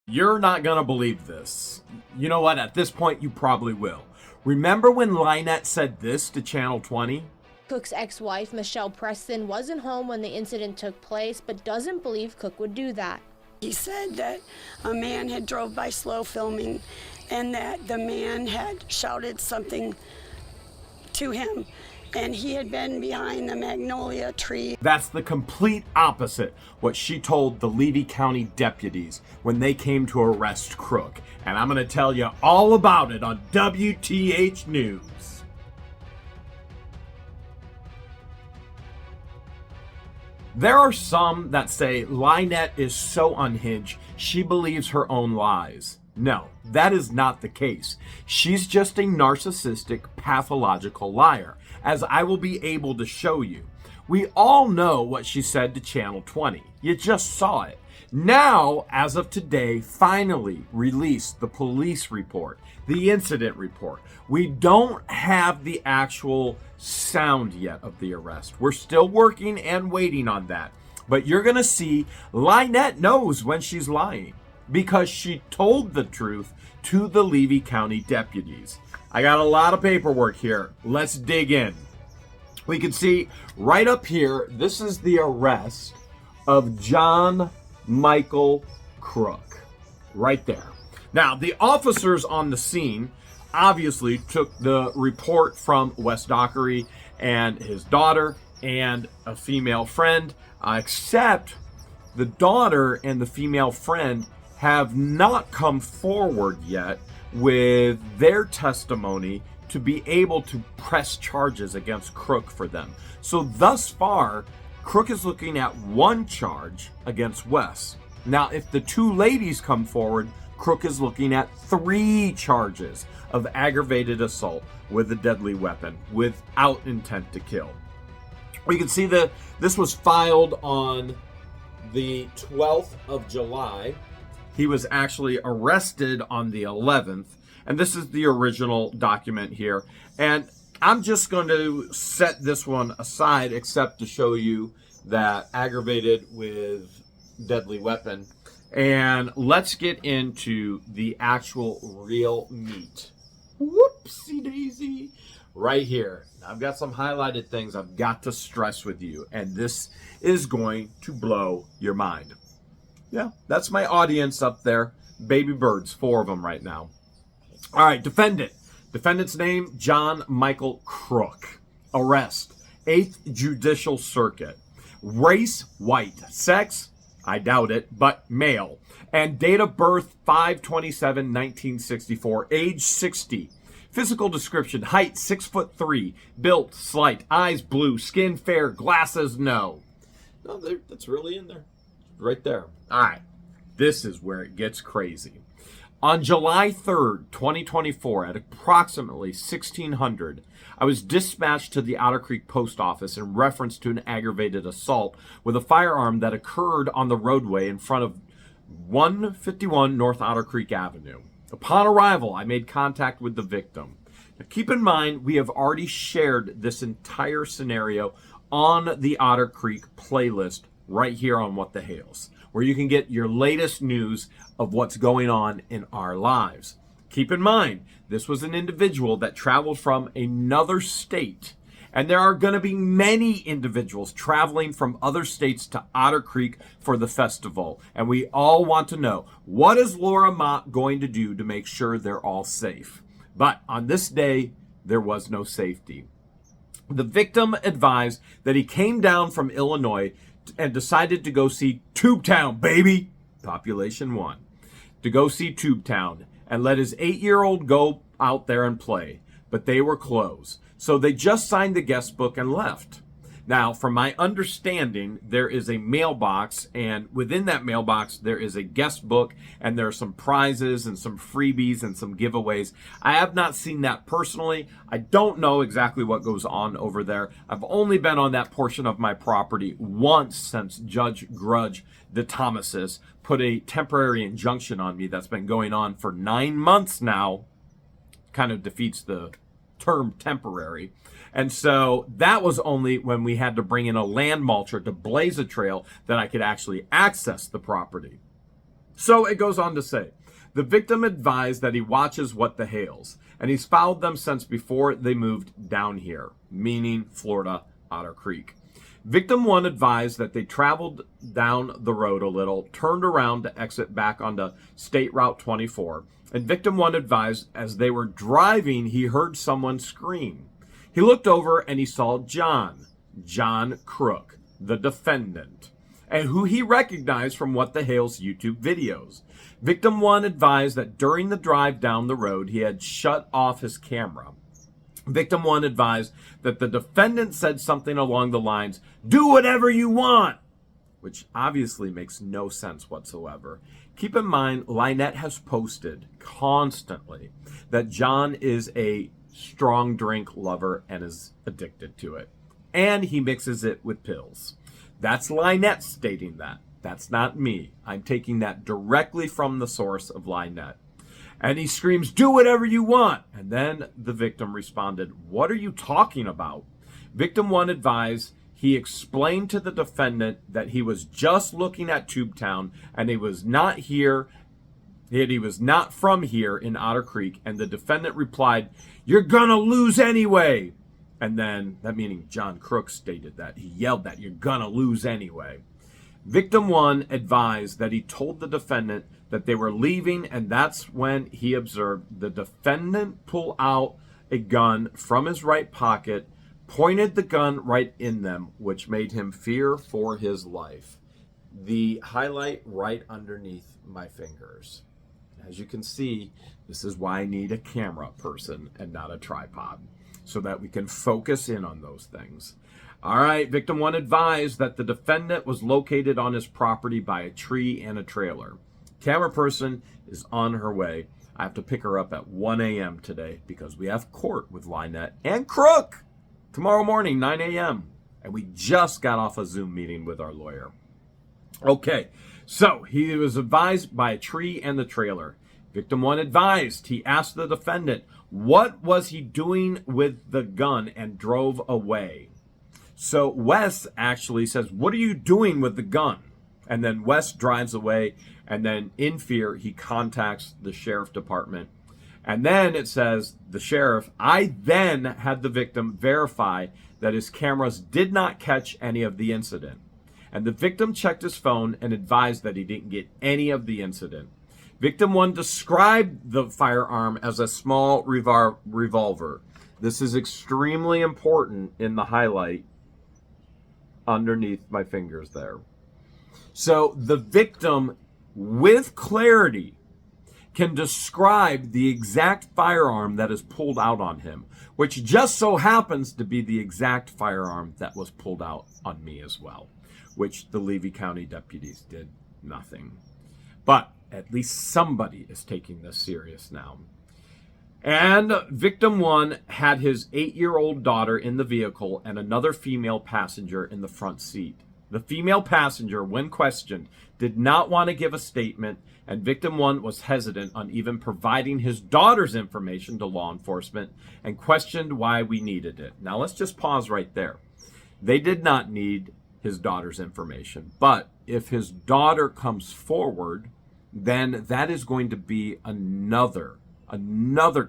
You're not going to believe this. You know what? At this point, you probably will. Remember when LIEnette said this to Channel 20? Cook's ex-wife, Michelle Preston, wasn't home when the incident took place, but doesn't believe Cook would do that. He said that a man had drove by slow filming and that the man had shouted something to him, and he had been behind the magnolia tree. That's the complete opposite what she told the Levy County deputies when they came to arrest Crook. And I'm going to tell you all about it on WTH News. There are some that say LIEnette is so unhinged, she believes her own lies. No, that is not the case. She's just a narcissistic, pathological liar, as I will be able to show you. We all know what she said to Channel 20. You just saw it. Now, as of today, finally released the police report, the incident report. We don't have the actual sound yet of the arrest. We're still working and waiting on that. But you're going to see LIEnette knows when she's lying because she told the truth to the Levy County deputies. I got a lot of paperwork here. Let's dig in. We can see right up here, this is the arrest of John Michael Crook, right there. Now, the officers on the scene obviously took the report from Wes Dockery and his daughter and a female friend, except the daughter and the female friend have not come forward yet with their testimony to be able to press charges against Crook for them. So thus far, Crook is looking at one charge against Wes. Now, if the two ladies come forward, Crook is looking at 3 charges of aggravated assault with a deadly weapon without intent to kill. We can see that this was filed on the 12th of July. He was actually arrested on the 11th. And this is the original document here. And I'm just going to set this one aside, except to show you that aggravated with deadly weapon. And let's get into the actual real meat. Whoopsie daisy. Right here. I've got some highlighted things I've got to stress with you. And this is going to blow your mind. Yeah, that's my audience up there. Baby birds, 4 of them right now. All right, defendant. Defendant's name, John Michael Crook. Arrest, 8th Judicial Circuit. Race, white. Sex, I doubt it, but male. And date of birth, 5/27/1964. Age, 60. Physical description, height, 6'3". Built, slight. Eyes, blue. Skin, fair. Glasses, no. No, that's really in there. Right there. All right. This is where it gets crazy. On July 3rd, 2024, at approximately 1600, I was dispatched to the Otter Creek Post Office in reference to an aggravated assault with a firearm that occurred on the roadway in front of 151 North Otter Creek Avenue. Upon arrival, I made contact with the victim. Now, keep in mind, we have already shared this entire scenario on the Otter Creek playlist right here on What the Hales, where you can get your latest news of what's going on in our lives. Keep in mind, this was an individual that traveled from another state, and there are going to be many individuals traveling from other states to Otter Creek for the festival, and we all want to know, what is Laura Mott going to do to make sure they're all safe? But on this day, there was no safety. The victim advised that he came down from Illinois and decided to go see TubeTown, baby, population 1, to go see TubeTown and let his 8-year-old go out there and play. But they were closed. So they just signed the guest book and left. Now, from my understanding, there is a mailbox, and within that mailbox, there is a guest book, and there are some prizes and some freebies and some giveaways. I have not seen that personally. I don't know exactly what goes on over there. I've only been on that portion of my property once since Judge Grudge, the Thomases, put a temporary injunction on me that's been going on for 9 months now. Kind of defeats the term temporary. And so that was only when we had to bring in a land mulcher to blaze a trail that I could actually access the property. So it goes on to say, the victim advised that he watches what the hails, and he's followed them since before they moved down here, meaning Florida, Otter Creek. Victim 1 advised that they traveled down the road a little, turned around to exit back onto State Route 24, and Victim 1 advised as they were driving, he heard someone scream. He looked over and he saw John Crook, the defendant, and who he recognized from What the Hale's YouTube videos. Victim 1 advised that during the drive down the road, he had shut off his camera. Victim 1 advised that the defendant said something along the lines, "Do whatever you want," which obviously makes no sense whatsoever. Keep in mind, LIEnette has posted constantly that John is a strong drink lover and is addicted to it. And he mixes it with pills. That's LIEnette stating that. That's not me. I'm taking that directly from the source of LIEnette. And he screams, "Do whatever you want." And then the victim responded, "What are you talking about?" Victim 1 advised he explained to the defendant that he was just looking at TubeTown and he was not here, he was not from here in Otter Creek. And the defendant replied, "You're gonna lose anyway." And then, that meaning John Crook stated that. He yelled that, "You're gonna lose anyway." Victim 1 advised that he told the defendant that they were leaving, and that's when he observed the defendant pull out a gun from his right pocket, pointed the gun right in them, which made him fear for his life. The highlight right underneath my fingers. As you can see, this is why I need a camera person and not a tripod, so that we can focus in on those things. All right, Victim 1 advised that the defendant was located on his property by a tree and a trailer. Camera person is on her way. I have to pick her up at 1 a.m. today because we have court with LIEnette and Crook tomorrow morning, 9 a.m. And we just got off a Zoom meeting with our lawyer. Okay, so he was advised by a tree and the trailer. Victim 1 advised, he asked the defendant, what was he doing with the gun, and drove away. So Wes actually says, "What are you doing with the gun?" And then Wes drives away, and then in fear, he contacts the sheriff department. And then it says, the sheriff, "I then had the victim verify that his cameras did not catch any of the incident." And the victim checked his phone and advised that he didn't get any of the incident. Victim 1 described the firearm as a small revolver. This is extremely important in the highlight underneath my fingers there. So the victim, with clarity, can describe the exact firearm that is pulled out on him, which just so happens to be the exact firearm that was pulled out on me as well, which the Levy County deputies did nothing. But at least somebody is taking this serious now. And Victim 1 had his 8-year-old daughter in the vehicle and another female passenger in the front seat. The female passenger, when questioned, did not want to give a statement, and Victim 1 was hesitant on even providing his daughter's information to law enforcement and questioned why we needed it. Now let's just pause right there. They did not need his daughter's information, but if his daughter comes forward, then that is going to be another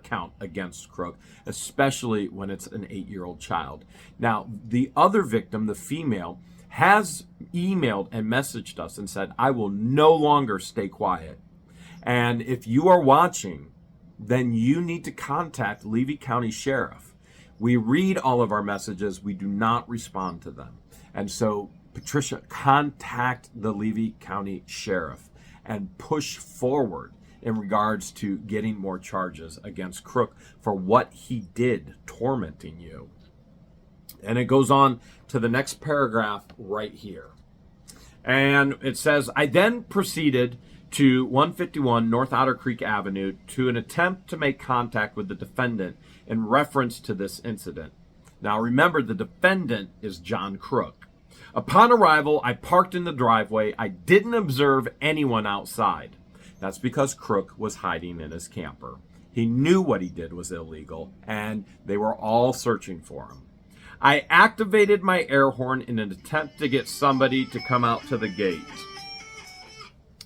count against Crook, especially when it's an 8-year-old child. Now, the other victim, the female, has emailed and messaged us and said, "I will no longer stay quiet." And if you are watching, then you need to contact Levy County Sheriff. We read all of our messages. We do not respond to them. And so, Patricia, contact the Levy County Sheriff and push forward in regards to getting more charges against Crook for what he did, tormenting you. And it goes on to the next paragraph right here. And it says, "I then proceeded to 151 North Otter Creek Avenue to an attempt to make contact with the defendant in reference to this incident." Now remember, the defendant is John Crook. "Upon arrival, I parked in the driveway. I didn't observe anyone outside." That's because Crook was hiding in his camper. He knew what he did was illegal, and they were all searching for him. "I activated my air horn in an attempt to get somebody to come out to the gate.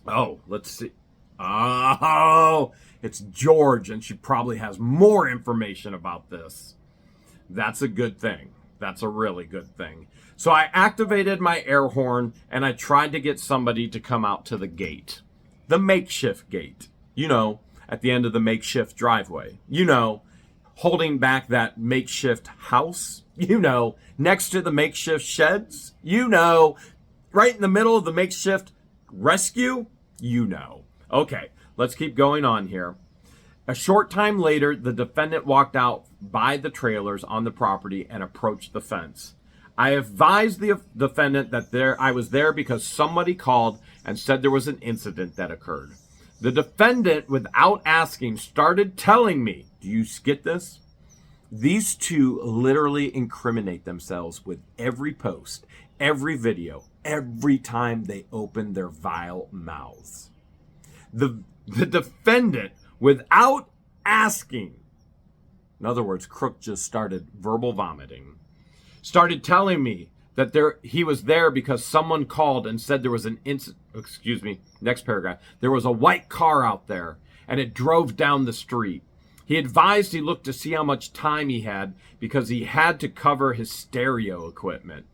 Oh, let's see. Oh, it's George, and she probably has more information about this. That's a good thing. That's a really good thing. So I activated my air horn, and I tried to get somebody to come out to the gate. The makeshift gate. You know, at the end of the makeshift driveway. You know, holding back that makeshift house. You know, next to the makeshift sheds. You know, right in the middle of the makeshift rescue. You know. Okay, let's keep going on here. A short time later, the defendant walked out by the trailers on the property and approached the fence. I advised the defendant that I was there because somebody called and said there was an incident that occurred. The defendant, without asking, started telling me, do you get this? These two literally incriminate themselves with every post, every video, every time they open their vile mouths. The defendant, without asking, in other words, Crook just started verbal vomiting, started telling me that he was there because someone called and said there was an next paragraph, there was a white car out there and it drove down the street. He advised he looked to see how much time he had because he had to cover his stereo equipment.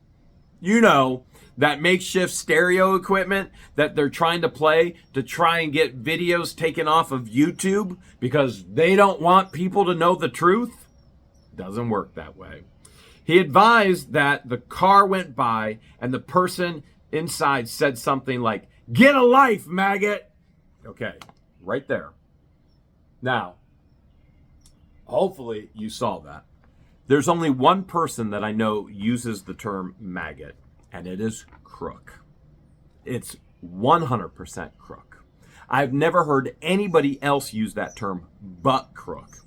You know, that makeshift stereo equipment that they're trying to play to try and get videos taken off of YouTube because they don't want people to know the truth? Doesn't work that way. He advised that the car went by and the person inside said something like, "Get a life, maggot." Okay, right there. Now, hopefully you saw that. There's only one person that I know uses the term maggot, and it is Crook. It's 100% Crook. I've never heard anybody else use that term but Crook.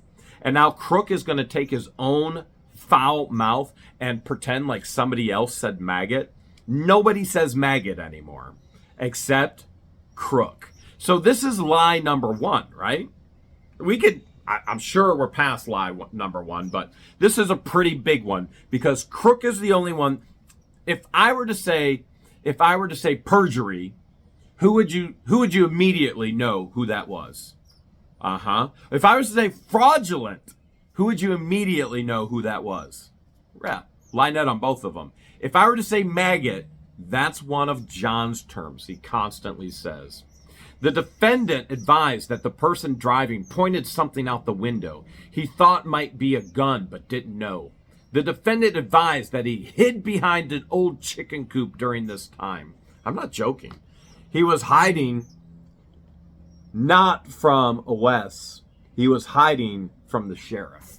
And now Crook is going to take his own foul mouth and pretend like somebody else said maggot. Nobody says maggot anymore, except Crook. So this is lie number one, right? I'm sure we're past lie number one, but this is a pretty big one because Crook is the only one. If I were to say perjury, who would you immediately know who that was? If I was to say fraudulent, who would you immediately know who that was? Yeah, LIEnette on both of them. If I were to say maggot, that's one of John's terms he constantly says. The defendant advised that the person driving pointed something out the window he thought might be a gun but didn't know. The defendant advised that he hid behind an old chicken coop during this time. I'm not joking. He was hiding not from Wes. He was hiding from the sheriff.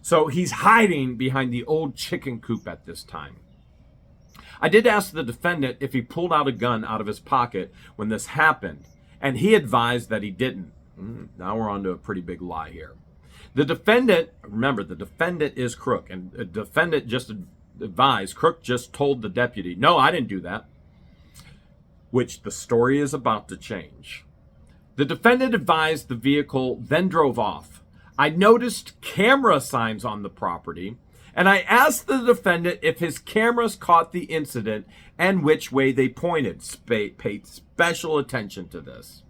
So he's hiding behind the old chicken coop at this time. I did ask the defendant if he pulled out a gun out of his pocket when this happened, and he advised that he didn't. Now we're on to a pretty big lie here. The defendant, remember, the defendant is Crook, and the defendant just advised, Crook just told the deputy, "No, I didn't do that," which the story is about to change. The defendant advised the vehicle then drove off. I noticed camera signs on the property, and I asked the defendant if his cameras caught the incident and which way they pointed. Paid special attention to this.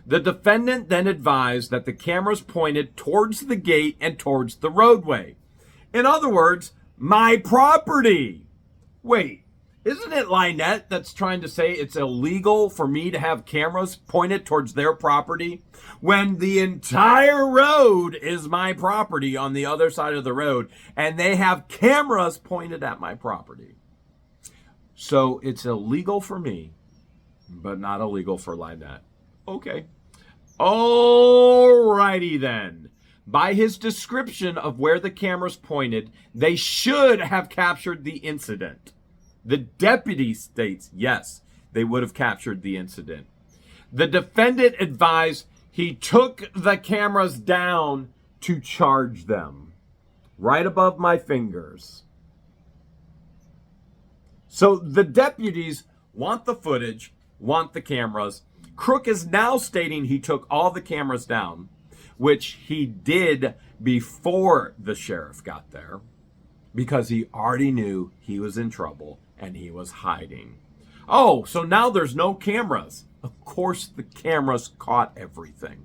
The defendant then advised that the cameras pointed towards the gate and towards the roadway. In other words, my property. Wait, isn't it LIEnette that's trying to say it's illegal for me to have cameras pointed towards their property when the entire road is my property on the other side of the road and they have cameras pointed at my property? So it's illegal for me, but not illegal for LIEnette. Okay. Alrighty then. By his description of where the cameras pointed, they should have captured the incident. The deputy states, yes, they would have captured the incident. The defendant advised he took the cameras down to charge them. Right above my fingers. So the deputies want the footage, want the cameras. Crook is now stating he took all the cameras down, which he did before the sheriff got there, because he already knew he was in trouble and he was hiding. Oh, so now there's no cameras. Of course, the cameras caught everything.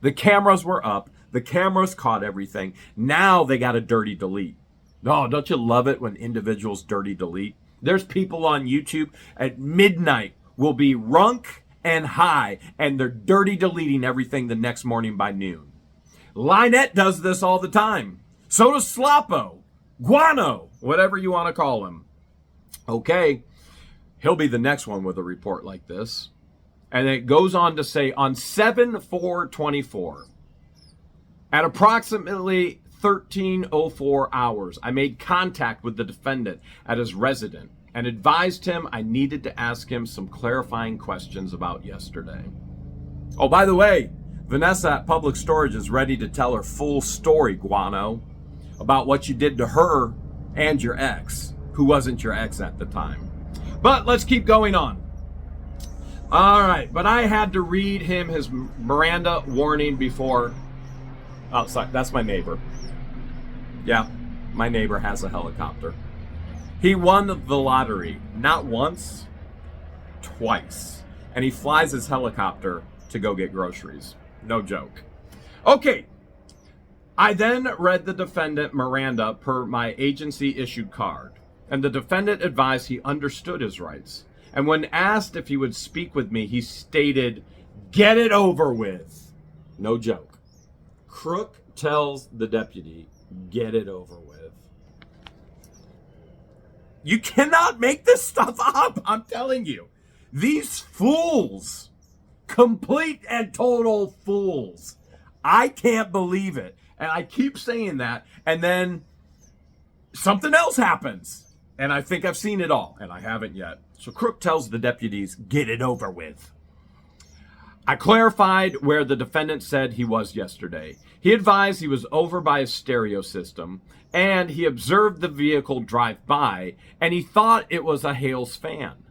The cameras were up. The cameras caught everything. Now they got a dirty delete. No, don't you love it when individuals dirty delete? There's people on YouTube at midnight will be runk and high, and they're dirty deleting everything the next morning by noon. LIEnette does this all the time. So does Sloppo, Guano, whatever you want to call him. Okay, he'll be the next one with a report like this. And it goes on to say, on 7/4/24, at approximately 13:04 hours, I made contact with the defendant at his residence and advised him I needed to ask him some clarifying questions about yesterday. Oh, by the way, Vanessa at Public Storage is ready to tell her full story, Guano, about what you did to her and your ex, who wasn't your ex at the time. But let's keep going on. All right, but I had to read him his Miranda warning before. Outside, that's my neighbor. Yeah, my neighbor has a helicopter. He won the lottery, not once, twice. And he flies his helicopter to go get groceries. No joke. Okay. I then read the defendant Miranda per my agency issued card. And the defendant advised he understood his rights. And when asked if he would speak with me, he stated, "Get it over with." No joke. Crook tells the deputy, "Get it over with." You cannot make this stuff up. I'm telling you. These fools, complete and total fools. I can't believe it. And I keep saying that. And then something else happens. And I think I've seen it all. And I haven't yet. So Crook tells the deputies, "Get it over with." I clarified where the defendant said he was yesterday. He advised he was over by his stereo system, and he observed the vehicle drive by, and he thought it was a Hales fan.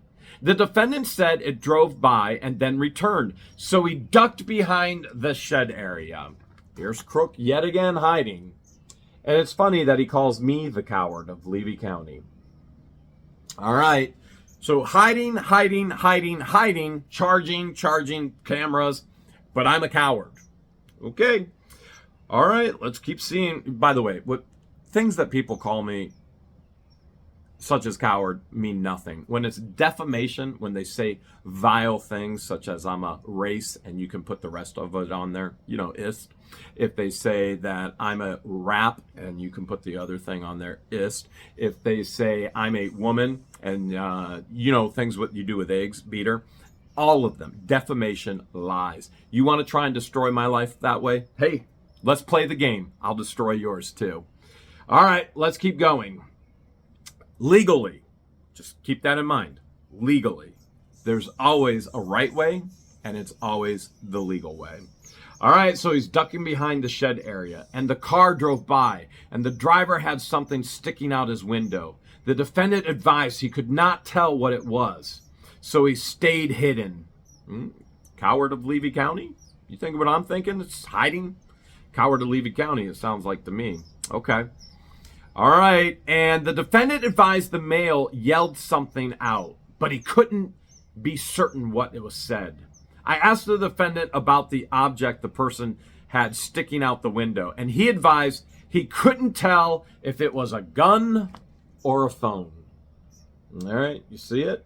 The defendant said it drove by and then returned, so he ducked behind the shed area. Here's Crook yet again hiding. And it's funny that he calls me the coward of Levy County. All right. So hiding, charging cameras, but I'm a coward. Okay. All right, let's keep seeing. By the way, what things that people call me, such as coward, mean nothing. When it's defamation, when they say vile things, such as I'm a race, and you can put the rest of it on there, ist. If they say that I'm a rap, and you can put the other thing on there, ist. If they say I'm a woman, and things what you do with eggs, beater, all of them, defamation, lies. You want to try and destroy my life that way? Hey, let's play the game. I'll destroy yours too. All right, let's keep going. Legally, just keep that in mind. Legally, there's always a right way, and it's always the legal way. All right, so he's ducking behind the shed area, and the car drove by, and the driver had something sticking out his window. The defendant advised he could not tell what it was, so he stayed hidden. Coward of Levy County? You think what I'm thinking? It's hiding? Coward of Levy County, it sounds like to me. Okay. All right, and the defendant advised the male yelled something out, but he couldn't be certain what it was said. I asked the defendant about the object the person had sticking out the window, and he advised he couldn't tell if it was a gun or a phone. All right, you see it?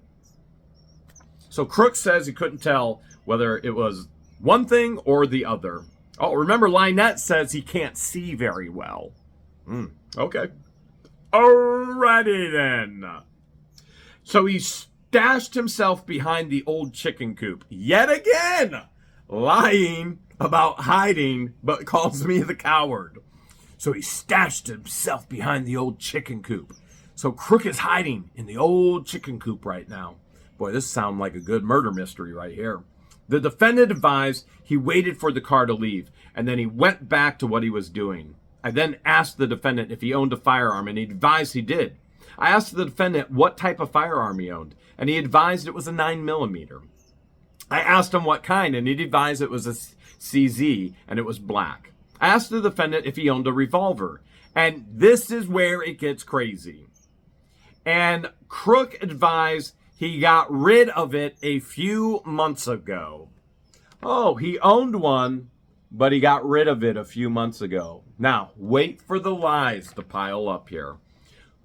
So Crook says he couldn't tell whether it was one thing or the other. Oh, remember, LIEnette says he can't see very well. Okay. Alrighty then. So he stashed himself behind the old chicken coop. Yet again, lying about hiding, but calls me the coward. So he stashed himself behind the old chicken coop. So Crook is hiding in the old chicken coop right now. Boy, this sounds like a good murder mystery right here. The defendant advised he waited for the car to leave, and then he went back to what he was doing. I then asked the defendant if he owned a firearm, and he advised he did. I asked the defendant what type of firearm he owned, and he advised it was a 9mm. I asked him what kind, and he advised it was a CZ, and it was black. I asked the defendant if he owned a revolver, and this is where it gets crazy. And Crook advised he got rid of it a few months ago. Oh, he owned one, but he got rid of it a few months ago. Now, wait for the lies to pile up here.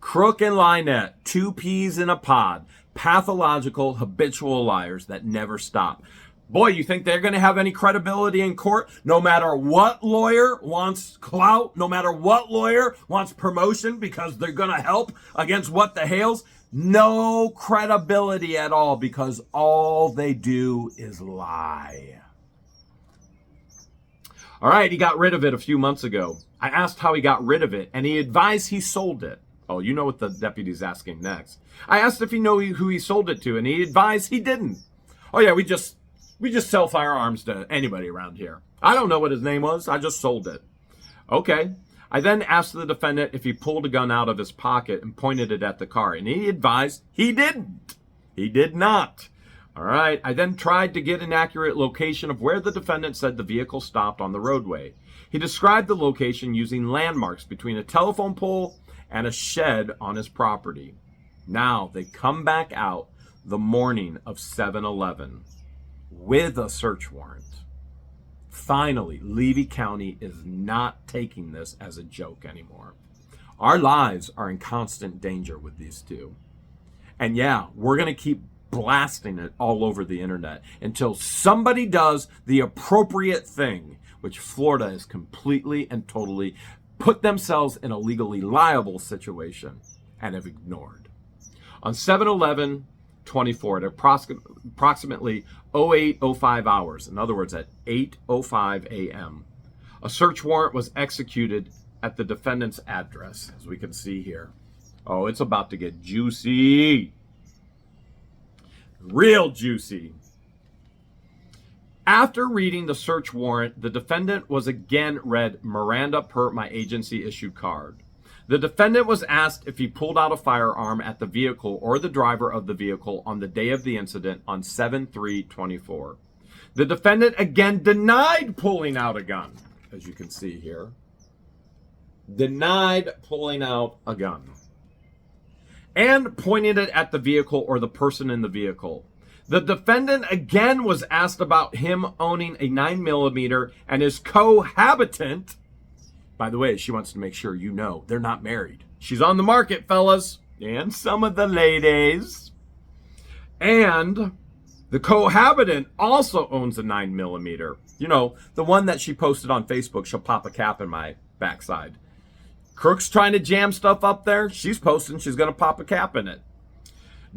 Crook and LIEnette, two peas in a pod, pathological, habitual liars that never stop. Boy, you think they're going to have any credibility in court? No matter what lawyer wants clout, no matter what lawyer wants promotion because they're going to help against what the Hales, no credibility at all because all they do is lie. All right, he got rid of it a few months ago. I asked how he got rid of it, and he advised he sold it. Oh, you know what the deputy's asking next. I asked if he knew who he sold it to, and he advised he didn't. Oh yeah, we just sell firearms to anybody around here. I don't know what his name was. I just sold it. Okay. I then asked the defendant if he pulled a gun out of his pocket and pointed it at the car, and he advised he didn't. He did not. All right. I then tried to get an accurate location of where the defendant said the vehicle stopped on the roadway. He described the location using landmarks between a telephone pole and a shed on his property. Now they come back out the morning of 7/11 with a search warrant. Finally, Levy County is not taking this as a joke anymore. Our lives are in constant danger with these two. And yeah, we're going to keep blasting it all over the internet until somebody does the appropriate thing, which Florida has completely and totally put themselves in a legally liable situation and have ignored. On 7/11/24 at approximately 08:05 hours, in other words at 8:05 a.m., a search warrant was executed at the defendant's address, as we can see here. Oh, it's about to get juicy. Real juicy. After reading the search warrant, the defendant was again read Miranda per my agency issued card. The defendant was asked if he pulled out a firearm at the vehicle or the driver of the vehicle on the day of the incident on 7/3/24. The defendant again denied pulling out a gun, as you can see here. Denied pulling out a gun. And pointed it at the vehicle or the person in the vehicle. The defendant again was asked about him owning a 9mm and his cohabitant. By the way, she wants to make sure you know they're not married. She's on the market, fellas, and some of the ladies. And the cohabitant also owns a 9mm. You know, the one that she posted on Facebook, she'll pop a cap in my backside. Crook's trying to jam stuff up there. She's posting she's going to pop a cap in it.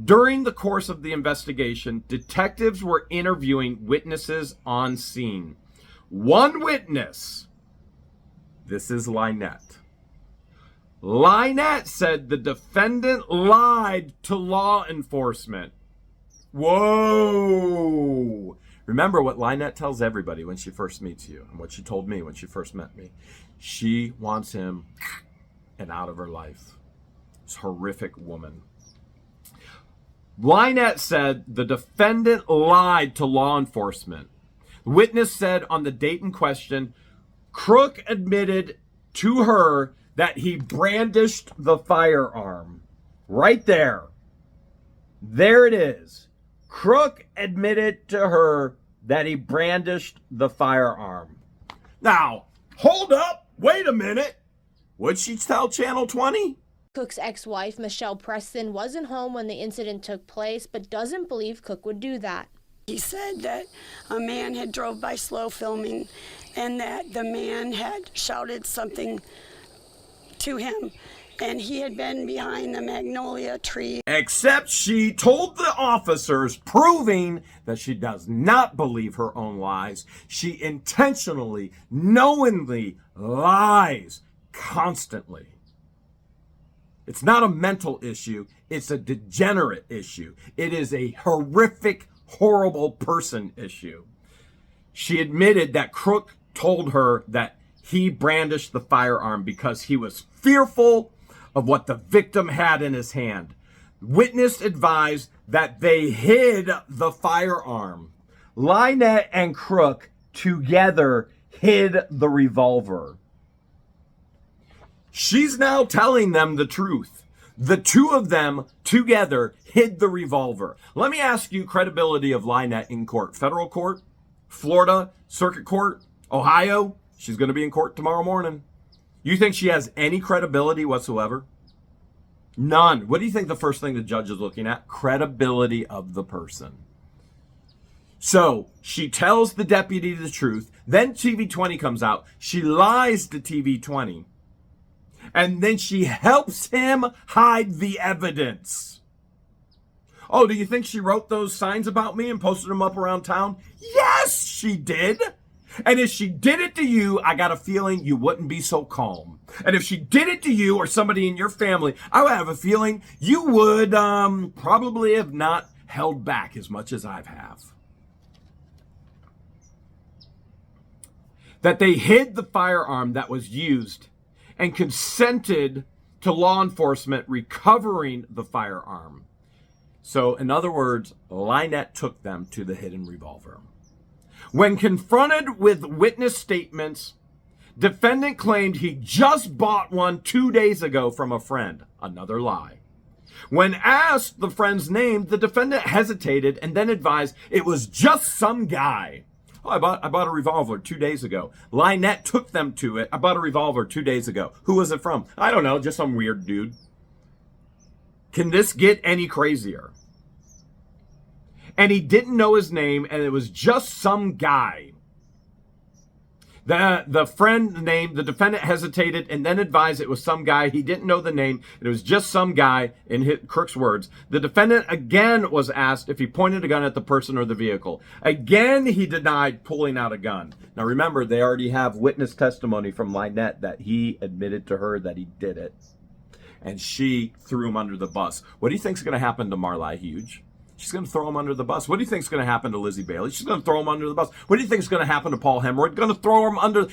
During the course of the investigation, detectives were interviewing witnesses on scene. One witness, this is LIEnette. LIEnette said the defendant lied to law enforcement. Whoa! Remember what LIEnette tells everybody when she first meets you, and what she told me when she first met me. She wants him and out of her life. This horrific woman. LIEnette said the defendant lied to law enforcement. The witness said on the date in question, Crook admitted to her that he brandished the firearm. Right there. There it is. Crook admitted to her that he brandished the firearm. Now, hold up. Wait a minute. What'd she tell Channel 20? Cook's ex-wife, Michelle Preston, wasn't home when the incident took place, but doesn't believe Cook would do that. He said that a man had drove by slow filming and that the man had shouted something to him, and he had been behind the magnolia tree. Except she told the officers, proving that she does not believe her own lies. She intentionally, knowingly lies constantly. It's not a mental issue. It's a degenerate issue. It is a horrific, horrible person issue. She admitted that Crook told her that he brandished the firearm because he was fearful of what the victim had in his hand. Witness advised that they hid the firearm. LIEnette and Crook together hid the revolver. She's now telling them the truth. The two of them together hid the revolver. Let me ask you credibility of LIEnette in court. Federal court, Florida, circuit court, Ohio. She's going to be in court tomorrow morning. You think she has any credibility whatsoever? None. What do you think the first thing the judge is looking at? Credibility of the person. So she tells the deputy the truth. Then TV20 comes out. She lies to TV20. And then she helps him hide the evidence. Oh, do you think she wrote those signs about me and posted them up around town? Yes, she did. And if she did it to you, I got a feeling you wouldn't be so calm. And if she did it to you or somebody in your family, I would have a feeling you would probably have not held back as much as I have. That they hid the firearm that was used and consented to law enforcement recovering the firearm. So, in other words, LIEnette took them to the hidden revolver. When confronted with witness statements, defendant claimed he just bought one 2 days ago from a friend. Another lie. When asked the friend's name, the defendant hesitated and then advised it was just some guy. Oh, I bought a revolver 2 days ago. LIEnette took them to it. I bought a revolver 2 days ago. Who was it from? I don't know, just some weird dude. Can this get any crazier? And he didn't know his name, and it was just some guy. The friend named, the defendant hesitated and then advised it was some guy. He didn't know the name. It was just some guy, in Crook's words. The defendant again was asked if he pointed a gun at the person or the vehicle. Again, he denied pulling out a gun. Now remember, they already have witness testimony from LIEnette that he admitted to her that he did it. And she threw him under the bus. What do you think is going to happen to Marli Hughes? She's going to throw him under the bus. What do you think is going to happen to Lizzie Bailey? She's going to throw him under the bus. What do you think is going to happen to Paul Hemorrhoid?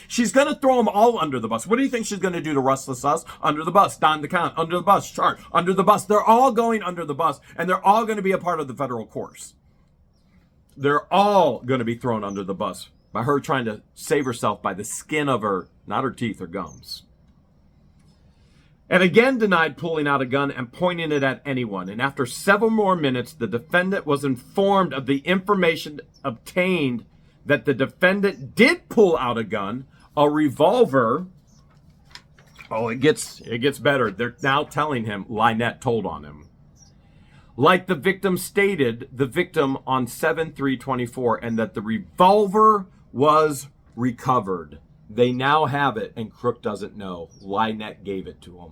She's going to throw them all under the bus. What do you think she's going to do to Rustless Us? Under the bus. Don DeCount, under the bus. Chart, under the bus. They're all going under the bus, and they're all going to be a part of the federal course. They're all going to be thrown under the bus by her trying to save herself by the skin of her, not her teeth or gums. And again denied pulling out a gun and pointing it at anyone. And after several more minutes, the defendant was informed of the information obtained that the defendant did pull out a gun, a revolver. Oh, it gets better. They're now telling him LIEnette told on him. Like the victim stated, the victim on 7/3/24, and that the revolver was recovered. They now have it, and Crook doesn't know. LIEnette gave it to him.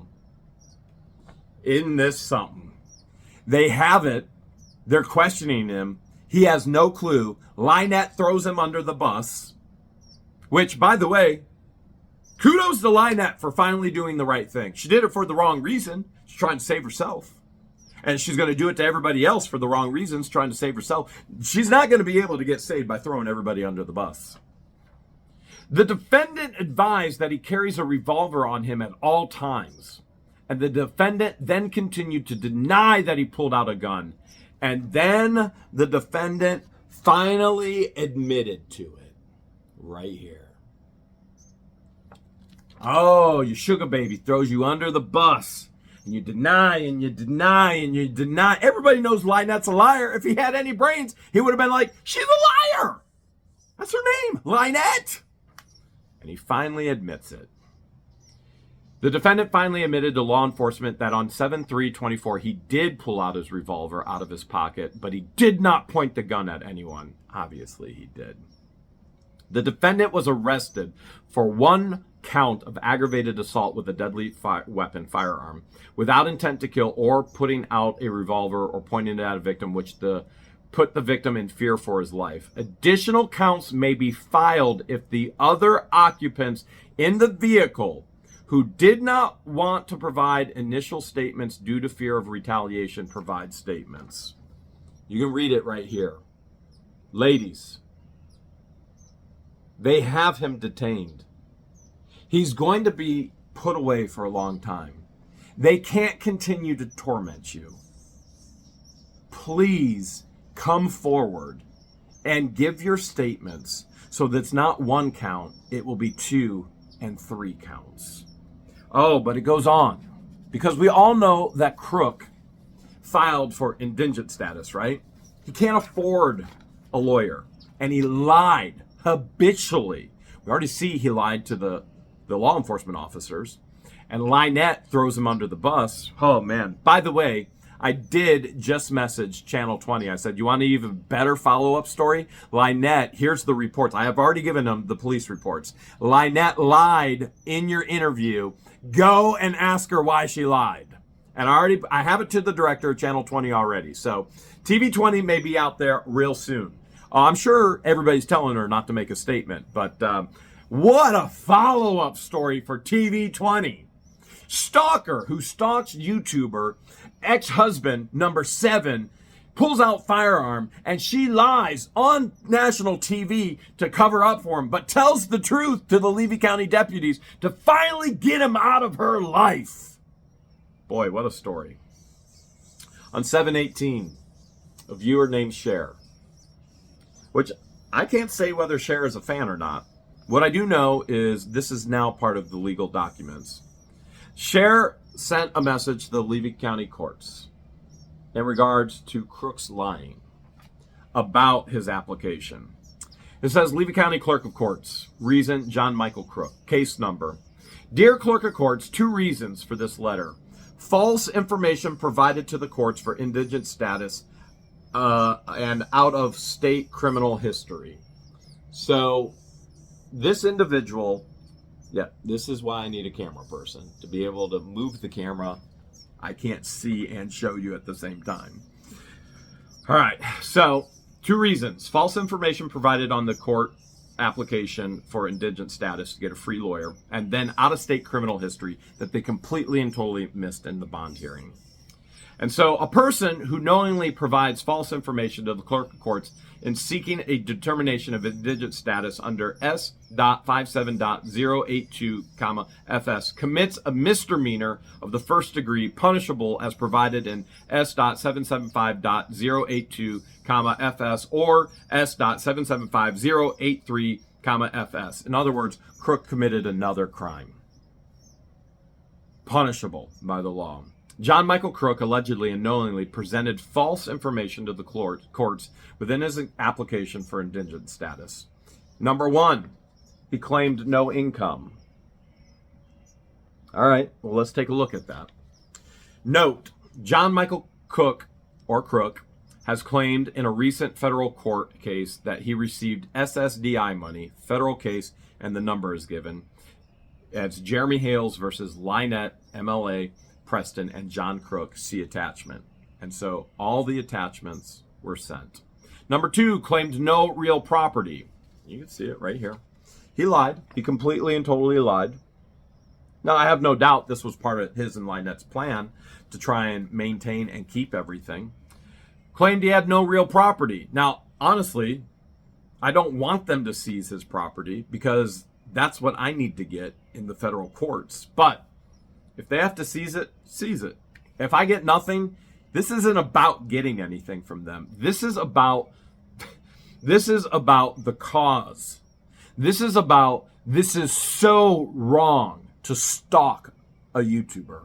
Isn't this something? They have it. They're questioning him. He has no clue. LIEnette throws him under the bus. Which, by the way, kudos to LIEnette for finally doing the right thing. She did it for the wrong reason. She's trying to save herself. And she's going to do it to everybody else for the wrong reasons, trying to save herself. She's not going to be able to get saved by throwing everybody under the bus. The defendant advised that he carries a revolver on him at all times. And the defendant then continued to deny that he pulled out a gun. And then the defendant finally admitted to it. Right here. Oh, your sugar baby throws you under the bus. And you deny, and you deny, and you deny. Everybody knows LIEnette's a liar. If he had any brains, he would have been like, she's a liar. That's her name, LIEnette. And he finally admits it. The defendant finally admitted to law enforcement that on 7/3/24 he did pull out his revolver out of his pocket, but he did not point the gun at anyone. Obviously, he did. The defendant was arrested for one count of aggravated assault with a deadly firearm, without intent to kill or putting out a revolver or pointing it at a victim, which put the victim in fear for his life. Additional counts may be filed if the other occupants in the vehicle who did not want to provide initial statements due to fear of retaliation provide statements. You can read it right here. Ladies, they have him detained. He's going to be put away for a long time. They can't continue to torment you. Please come forward and give your statements so that it's not one count, it will be 2 and 3 counts. Oh, but it goes on. Because we all know that Crook filed for indigent status, right? He can't afford a lawyer. And he lied habitually. We already see he lied to the law enforcement officers. And LIEnette throws him under the bus. Oh, man. By the way, I did just message Channel 20. I said, you want an even better follow-up story? LIEnette, here's the reports. I have already given them the police reports. LIEnette lied in your interview. Go and ask her why she lied. And I have it to the director of Channel 20 already. So TV 20 may be out there real soon. I'm sure everybody's telling her not to make a statement. But what a follow-up story for TV 20. Stalker who stalks YouTuber, ex-husband number 7, pulls out firearm, and she lies on national TV to cover up for him, but tells the truth to the Levy County deputies to finally get him out of her life. Boy, what a story. On 7/18, a viewer named Cher, which I can't say whether Cher is a fan or not. What I do know is this is now part of the legal documents. Cher sent a message to the Levy County courts in regards to Crook's lying about his application. It says, Levy County Clerk of Courts, reason John Michael Crook, case number. Dear Clerk of Courts, 2 reasons for this letter. False information provided to the courts for indigent status and out of state criminal history. So this individual, yeah, this is why I need a camera person, to be able to move the camera. I can't see and show you at the same time. All right, so 2 reasons. False information provided on the court application for indigent status to get a free lawyer, and then out-of-state criminal history that they completely and totally missed in the bond hearing. And so a person who knowingly provides false information to the clerk of courts in seeking a determination of indigent status under S.57.082, FS commits a misdemeanor of the first degree punishable as provided in S.775.082, FS or S.775.083, FS. In other words, Crook committed another crime, punishable by the law. John Michael Crook allegedly and knowingly presented false information to the courts within his application for indigent status. Number 1, he claimed no income. All right, well, let's take a look at that. Note, John Michael Crook has claimed in a recent federal court case that he received SSDI money, federal case, and the number is given. It's Jeremy Hales versus LIEnette, MLA, Preston, and John Crook, see attachment. And so all the attachments were sent. Number 2, claimed no real property. You can see it right here. He lied. He completely and totally lied. Now, I have no doubt this was part of his and LIEnette's plan to try and maintain and keep everything. Claimed he had no real property. Now, honestly, I don't want them to seize his property because that's what I need to get in the federal courts. But if they have to seize it, seize it. If I get nothing, this isn't about getting anything from them. This is about the cause. This is so wrong to stalk a YouTuber.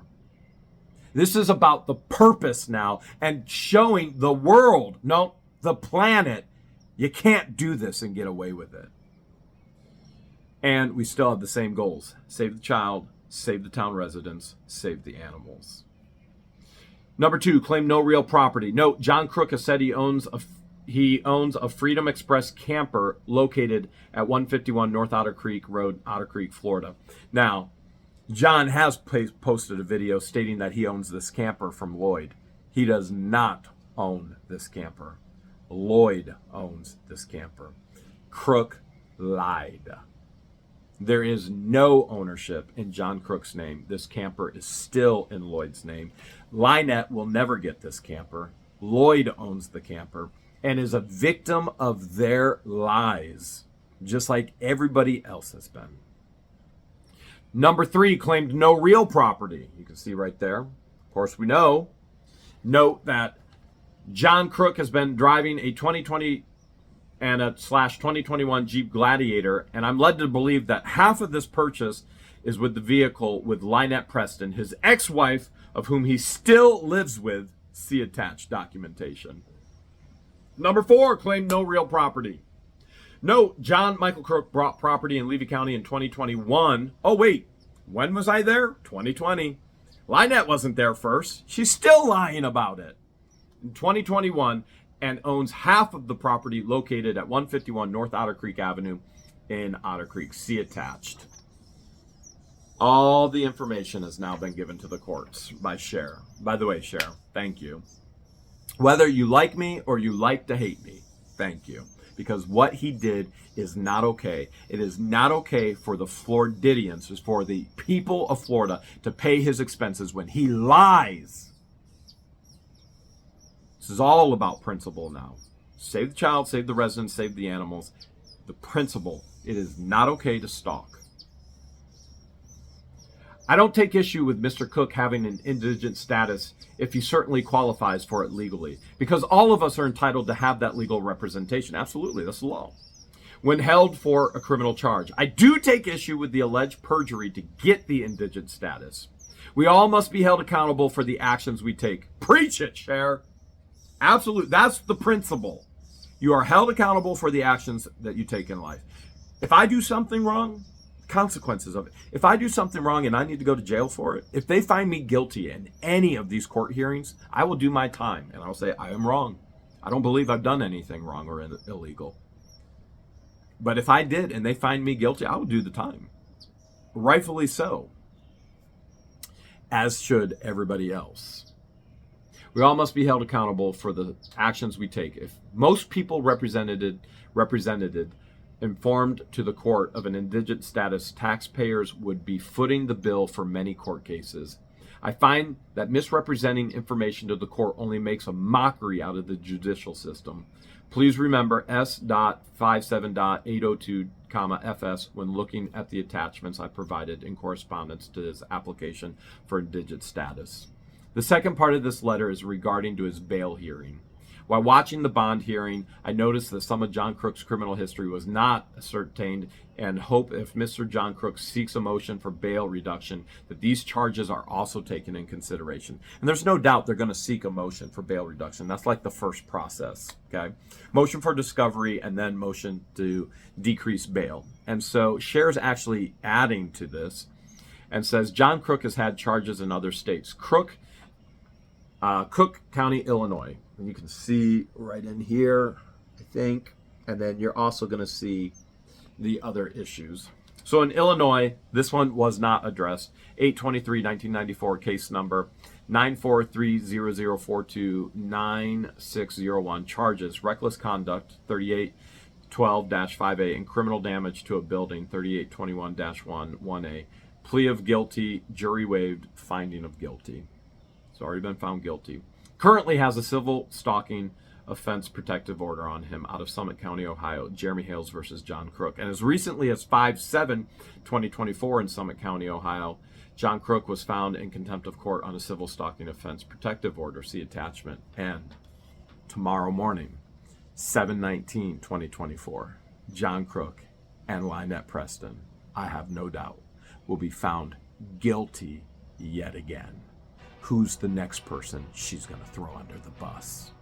This is about the purpose now and showing the world, no, the planet, you can't do this and get away with it. And we still have the same goals. Save the child, save the town residents, save the animals. Number 2, claim no real property. Note, John Crook has said he owns a Freedom Express camper located at 151 North Otter Creek Road, Otter Creek, Florida. Now, John has posted a video stating that he owns this camper from Lloyd. He does not own this camper. Lloyd owns this camper. Crook lied. There is no ownership in John Crook's name. This camper is still in Lloyd's name. LIEnette will never get this camper. Lloyd owns the camper and is a victim of their lies, just like everybody else has been. Number 3, claimed no real property. You can see right there. Of course, we know. Note that John Crook has been driving a 2020 and a /2021 Jeep Gladiator, and I'm led to believe that half of this purchase is with the vehicle with LIEnette Preston, his ex-wife, of whom he still lives with. See attached documentation. Number 4, claimed no real property. Note, John Michael Crook bought property in Levy County in 2021. Oh, wait. When was I there? 2020. LIEnette wasn't there first. She's still lying about it. In 2021, and owns half of the property located at 151 North Otter Creek Avenue in Otter Creek. See attached. All the information has now been given to the courts by Cher. By the way, Cher, thank you. Whether you like me or you like to hate me, thank you. Because what he did is not okay. It is not okay for the Floridians, for the people of Florida, to pay his expenses when he lies. This is all about principle now. Save the child, save the residents, save the animals. The principle, it is not okay to stalk. I don't take issue with Mr. Cook having an indigent status if he certainly qualifies for it legally, because all of us are entitled to have that legal representation. Absolutely, that's the law. When held for a criminal charge, I do take issue with the alleged perjury to get the indigent status. We all must be held accountable for the actions we take. Preach it, Cher. Absolutely, that's the principle. You are held accountable for the actions that you take in life. If I do something wrong, consequences of it. If I do something wrong and I need to go to jail for it, if they find me guilty in any of these court hearings, I will do my time and I'll say, I am wrong. I don't believe I've done anything wrong or illegal. But if I did and they find me guilty, I will do the time. Rightfully so. As should everybody else. We all must be held accountable for the actions we take. If most people represented informed to the court of an indigent status, taxpayers would be footing the bill for many court cases. I find that misrepresenting information to the court only makes a mockery out of the judicial system. Please remember S.57.802, FS when looking at the attachments I provided in correspondence to his application for indigent status. The second part of this letter is regarding to his bail hearing. While watching the bond hearing, I noticed that some of John Crook's criminal history was not ascertained, and hope if Mr. John Crook seeks a motion for bail reduction, that these charges are also taken in consideration. And there's no doubt they're going to seek a motion for bail reduction. That's like the first process, okay? Motion for discovery and then motion to decrease bail. And so Cher's actually adding to this and says, John Crook has had charges in other states. Cook County, Illinois. And you can see right in here, I think, and then you're also going to see the other issues. So in Illinois, this one was not addressed. 8/23/1994, case number 94300429601. Charges: reckless conduct 3812-5A and criminal damage to a building 3821-1A. Plea of guilty, jury waived, finding of guilty. It's already been found guilty. Currently has a civil stalking offense protective order on him out of Summit County, Ohio, Jeremy Hales versus John Crook. And as recently as 5/7/2024 in Summit County, Ohio, John Crook was found in contempt of court on a civil stalking offense protective order. See attachment. And tomorrow morning, 7/19/2024, John Crook and LIEnette Preston, I have no doubt, will be found guilty yet again. Who's the next person she's going to throw under the bus?